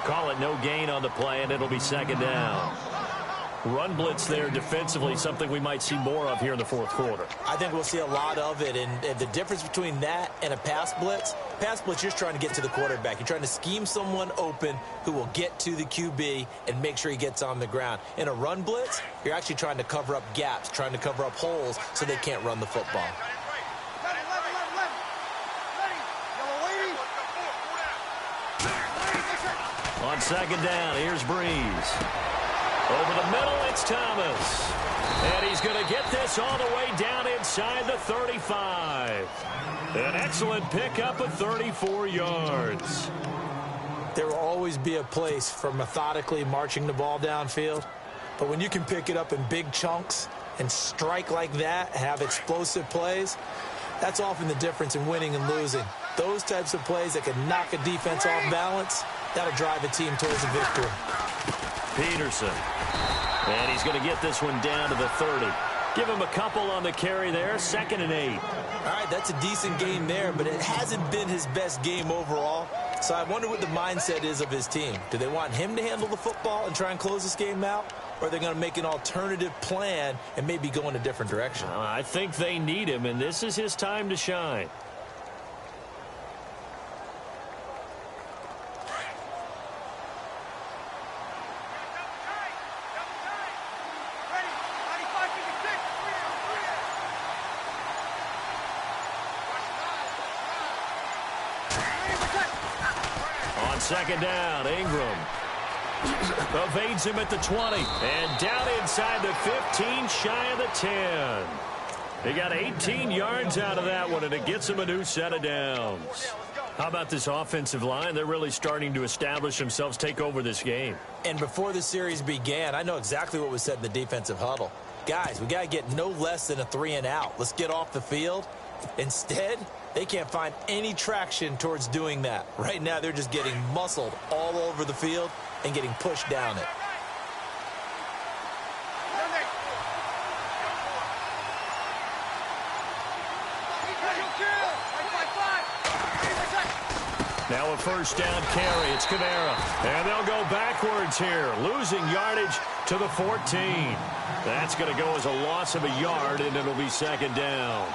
Call it no gain on the play, and it'll be 2nd down. Run blitz there defensively, something we might see more of here in the 4th quarter. I think we'll see a lot of it, and the difference between that and a pass blitz, you're just trying to get to the quarterback. You're trying to scheme someone open who will get to the QB and make sure he gets on the ground. In a run blitz, you're actually trying to cover up gaps, trying to cover up holes so they can't run the football. On 2nd down, here's Breeze. Over the middle, it's Thomas. And he's going to get this all the way down inside the 35. An excellent pickup of 34 yards. There will always be a place for methodically marching the ball downfield. But when you can pick it up in big chunks and strike like that, have explosive plays, that's often the difference in winning and losing. Those types of plays that can knock a defense off balance, that'll drive a team towards a victory. Peterson. And he's going to get this one down to the 30. Give him a couple on the carry there. 2nd and 8. All right, that's a decent game there, but it hasn't been his best game overall. So I wonder what the mindset is of his team. Do they want him to handle the football and try and close this game out? Or are they going to make an alternative plan and maybe go in a different direction? I think they need him, and this is his time to shine. On 2nd down, Ingram evades him at the 20 and down inside the 15, shy of the 10. He got 18 yards out of that one, and it gets him a new set of downs. How about this offensive line? They're really starting to establish themselves, take over this game. And before the series began, I know exactly what was said in the defensive huddle. Guys, we got to get no less than a 3 and out. Let's get off the field. Instead, They can't find any traction towards doing that. Right now, they're just getting muscled all over the field and getting pushed down it. Now a first down carry. It's Kamara. And they'll go backwards here, losing yardage to the 14. That's going to go as a loss of a yard, and it'll be second down.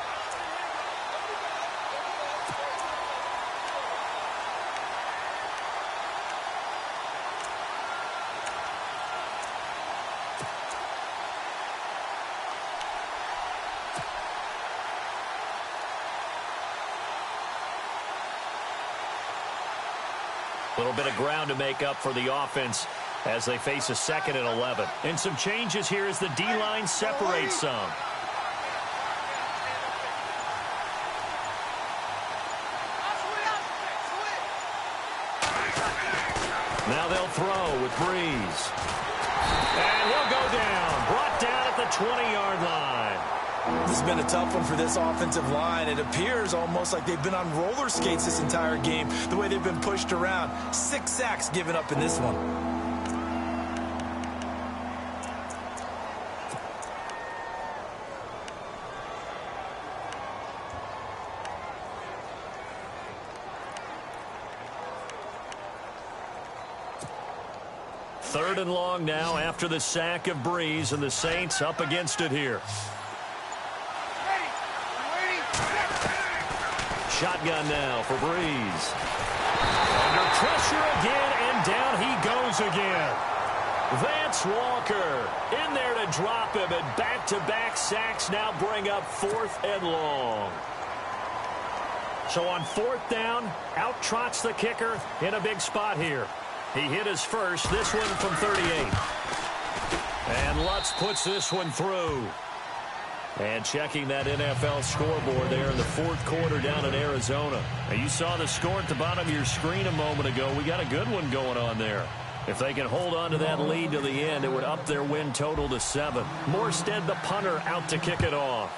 A little bit of ground to make up for the offense as they face a 2nd and 11. And some changes here as the D-line separates some. Now they'll throw with Breeze. And he'll go down. Brought down at the 20-yard line. This has been a tough one for this offensive line. It appears almost like they've been on roller skates this entire game, the way they've been pushed around. 6 sacks given up in this one. Third and long now after the sack of Breeze, and the Saints up against it here. Shotgun now for Breeze. Under pressure again, and down he goes again. Vance Walker in there to drop him, and back-to-back sacks now bring up 4th and long. So on 4th down, out trots the kicker in a big spot here. He hit his first, this one from 38. And Lutz puts this one through. And checking that NFL scoreboard there in the 4th quarter down in Arizona. Now you saw the score at the bottom of your screen a moment ago. We got a good one going on there. If they can hold on to that lead to the end, it would up their win total to 7. Morstead, the punter, out to kick it off.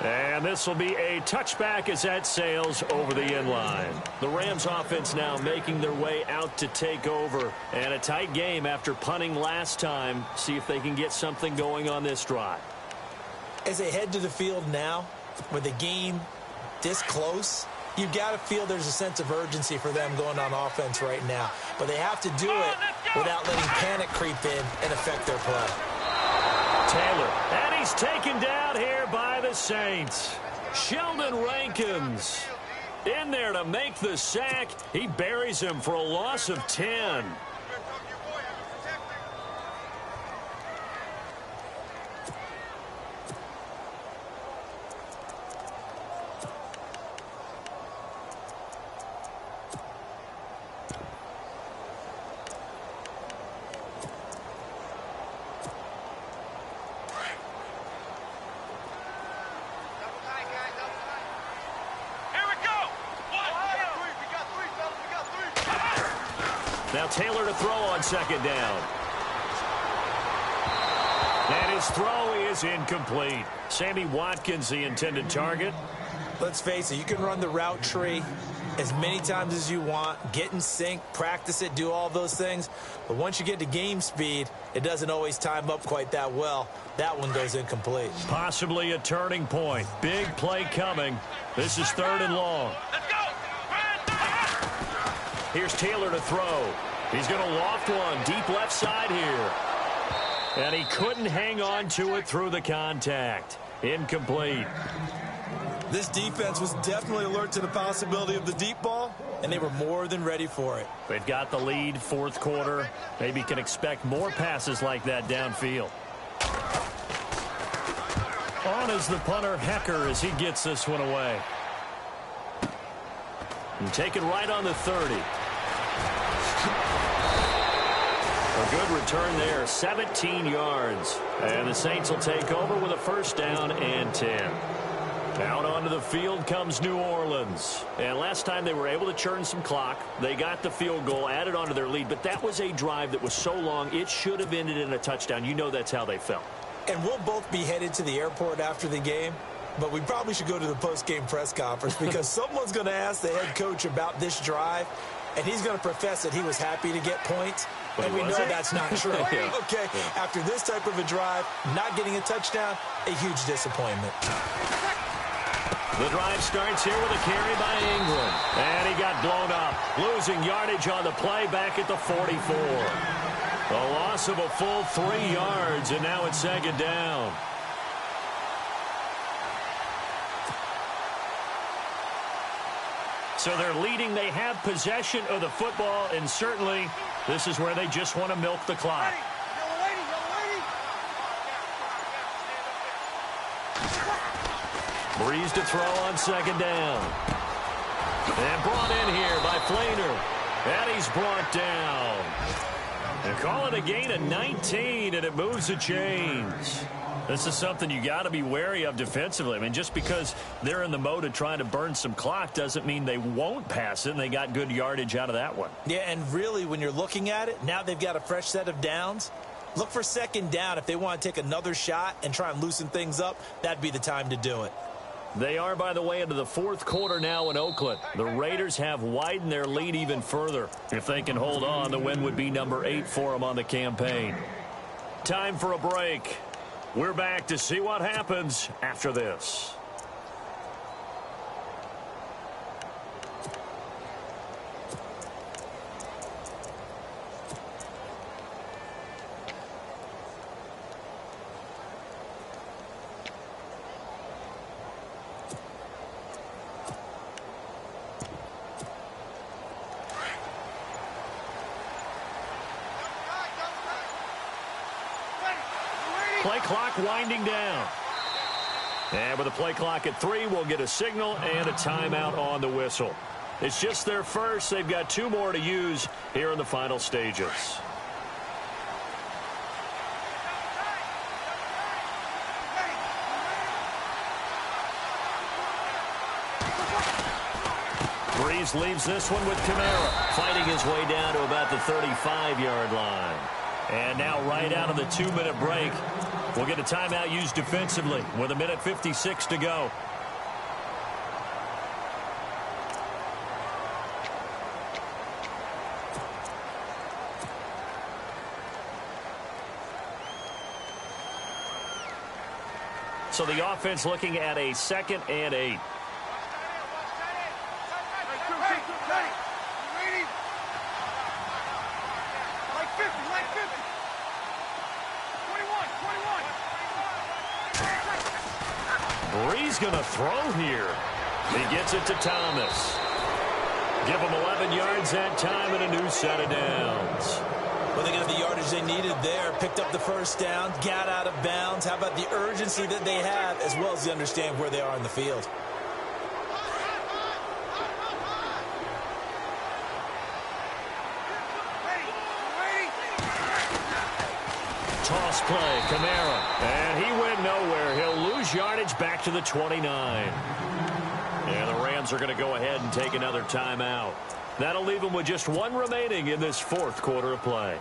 And this will be a touchback as that sails over the end line. The Rams offense now making their way out to take over. And a tight game after punting last time. See if they can get something going on this drive. As they head to the field now, with the game this close, you've got to feel there's a sense of urgency for them going on offense right now. But they have to do it without letting panic creep in and affect their play. Taylor, and he's taken down here by the Saints. Sheldon Rankins in there to make the sack. He buries him for a loss of 10. Now Taylor to throw on 2nd down. And his throw is incomplete. Sammy Watkins, the intended target. Let's face it, you can run the route tree as many times as you want, get in sync, practice it, do all those things. But once you get to game speed, it doesn't always time up quite that well. That one goes incomplete. Possibly a turning point. Big play coming. This is 3rd and long. Here's Taylor to throw. He's going to loft one deep left side here. And he couldn't hang on to it through the contact. Incomplete. This defense was definitely alert to the possibility of the deep ball, and they were more than ready for it. They've got the lead, 4th quarter. Maybe can expect more passes like that downfield. On is the punter, Hecker, as he gets this one away. And take it right on the 30. A good return there, 17 yards. And the Saints will take over with a 1st down and 10. Out onto the field comes New Orleans. And last time they were able to churn some clock. They got the field goal, added onto their lead. But that was a drive that was so long, it should have ended in a touchdown. You know that's how they felt. And we'll both be headed to the airport after the game, but we probably should go to the post-game press conference because someone's going to ask the head coach about this drive, and he's going to profess that he was happy to get points, and we know that's not true. Okay, after this type of a drive, not getting a touchdown, a huge disappointment. The drive starts here with a carry by Ingram, and he got blown up, losing yardage on the play back at the 44. A loss of a full 3 yards, and now it's second down. So they're leading. They have possession of the football, and certainly this is where they just want to milk the clock. Breeze to throw on second down. And brought in here by Flainer. And he's brought down. And call it a gain of 19, and it moves the chains. This is something you got to be wary of defensively. I mean, just because they're in the mode of trying to burn some clock doesn't mean they won't pass it, and they got good yardage out of that one. Yeah, and really, when you're looking at it, now they've got a fresh set of downs. Look for second down. If they want to take another shot and try and loosen things up, that'd be the time to do it. They are, by the way, into the fourth quarter now in Oakland. The Raiders have widened their lead even further. If they can hold on, the win would be number 8 for them on the campaign. Time for a break. We're back to see what happens after this. Play clock winding down. And with the play clock at 3, we'll get a signal and a timeout on the whistle. It's just their first. They've got 2 more to use here in the final stages. Breeze leaves this one with Kamara, fighting his way down to about the 35-yard line. And now right out of the 2-minute break, we'll get a timeout used defensively with 1:56 to go. So the offense looking at a 2nd and 8. Breeze going to throw here. He gets it to Thomas. Give him 11 yards that time and a new set of downs. Well, they got the yardage they needed there, picked up the first down, got out of bounds. How about the urgency that they have, as well as they understand where they are in the field? Toss play, Kamara, and he went nowhere. He'll lose yardage back to the 29. And the Rams are going to go ahead and take another timeout. That'll leave them with just 1 remaining in this 4th quarter of play.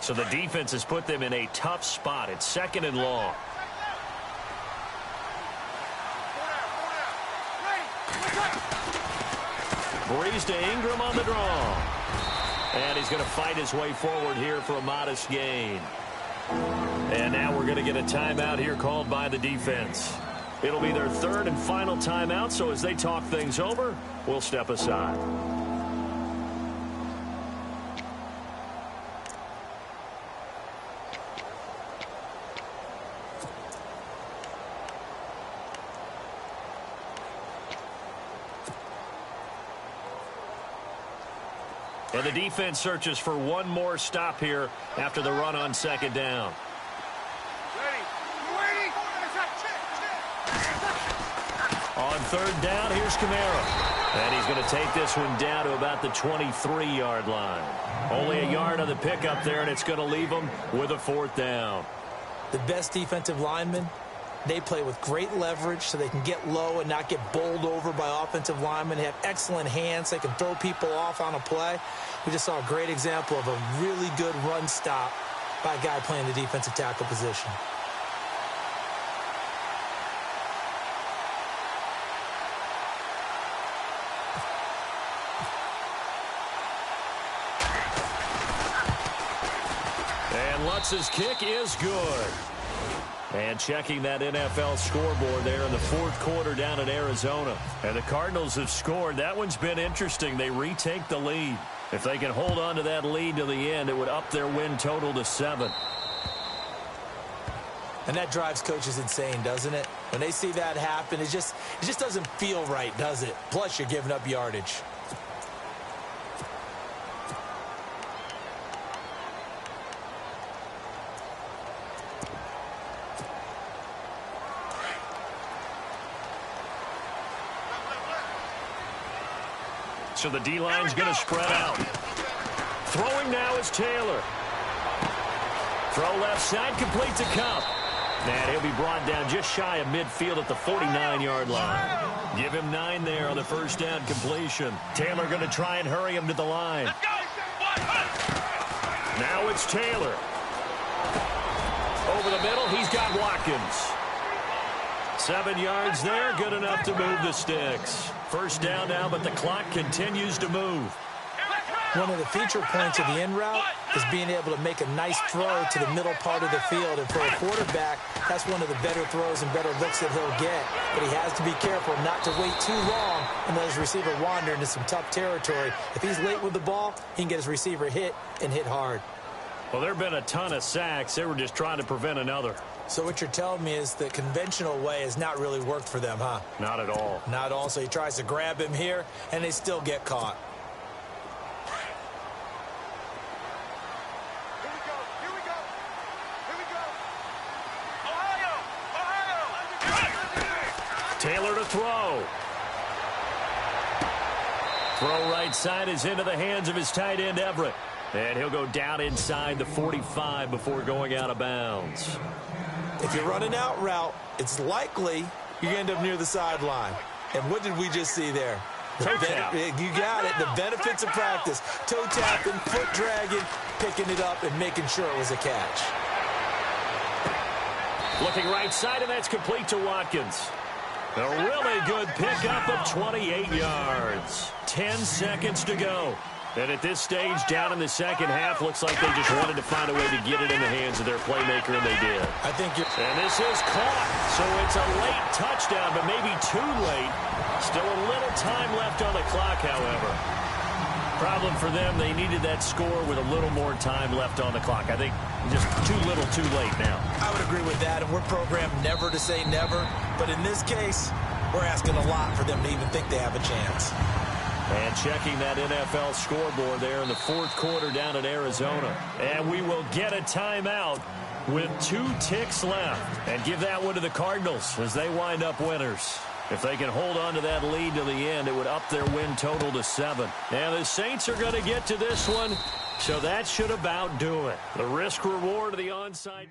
So the defense has put them in a tough spot. It's 2nd and long. Breeze to Ingram on the draw. And he's going to fight his way forward here for a modest gain. And now we're going to get a timeout here called by the defense. It'll be their 3rd and final timeout, so as they talk things over, we'll step aside. And the defense searches for 1 more stop here after the run on 2nd down. On 3rd down, here's Kamara. And he's going to take this one down to about the 23-yard line. Only a yard on the pickup there, and it's going to leave him with a 4th down. The best defensive lineman They play with great leverage so they can get low and not get bowled over by offensive linemen. They have excellent hands. They can throw people off on a play. We just saw a great example of a really good run stop by a guy playing the defensive tackle position. And Lutz's kick is good. And checking that NFL scoreboard there in the fourth quarter down in Arizona. And the Cardinals have scored. That one's been interesting. They retake the lead. If they can hold on to that lead to the end, it would up their win total to 7. And that drives coaches insane, doesn't it? When they see that happen, it just doesn't feel right, does it? Plus, you're giving up yardage. So the D-line's going to spread out. Throwing now is Taylor. Throw left side, complete to Cup. And he'll be brought down just shy of midfield at the 49-yard line. Give him 9 there on the first down completion. Taylor going to try and hurry him to the line. Now it's Taylor. Over the middle, he's got Watkins. 7 yards there, good enough to move the sticks. First down now, but the clock continues to move. One of the feature points of the in route is being able to make a nice throw to the middle part of the field. And for a quarterback, that's one of the better throws and better looks that he'll get. But he has to be careful not to wait too long and let his receiver wander into some tough territory. If he's late with the ball, he can get his receiver hit and hit hard. Well, there have been a ton of sacks. They were just trying to prevent another. So what you're telling me is the conventional way has not really worked for them, huh? Not at all. Not at all. So he tries to grab him here, and they still get caught. Here we go. Ohio. Taylor to throw. Throw right side is into the hands of his tight end, Everett. And he'll go down inside the 45 before going out of bounds. If you're running out route, it's likely you end up near the sideline. And what did we just see there? Toe tap. You got it. The benefits of practice. Toe tapping, foot dragging, picking it up, and making sure it was a catch. Looking right side, and that's complete to Watkins. A really good pickup of 28 yards. 10 seconds to go. And at this stage, down in the second half, looks like they just wanted to find a way to get it in the hands of their playmaker, and they did. I think and this is caught. So it's a late touchdown, but maybe too late. Still a little time left on the clock, however. Problem for them, they needed that score with a little more time left on the clock. I think just too little, too late now. I would agree with that, and we're programmed never to say never. But in this case, we're asking a lot for them to even think they have a chance. And checking that NFL scoreboard there in the fourth quarter down in Arizona. And we will get a timeout with 2 ticks left. And give that one to the Cardinals as they wind up winners. If they can hold on to that lead to the end, it would up their win total to 7. And the Saints are going to get to this one, so that should about do it. The risk reward of the onside.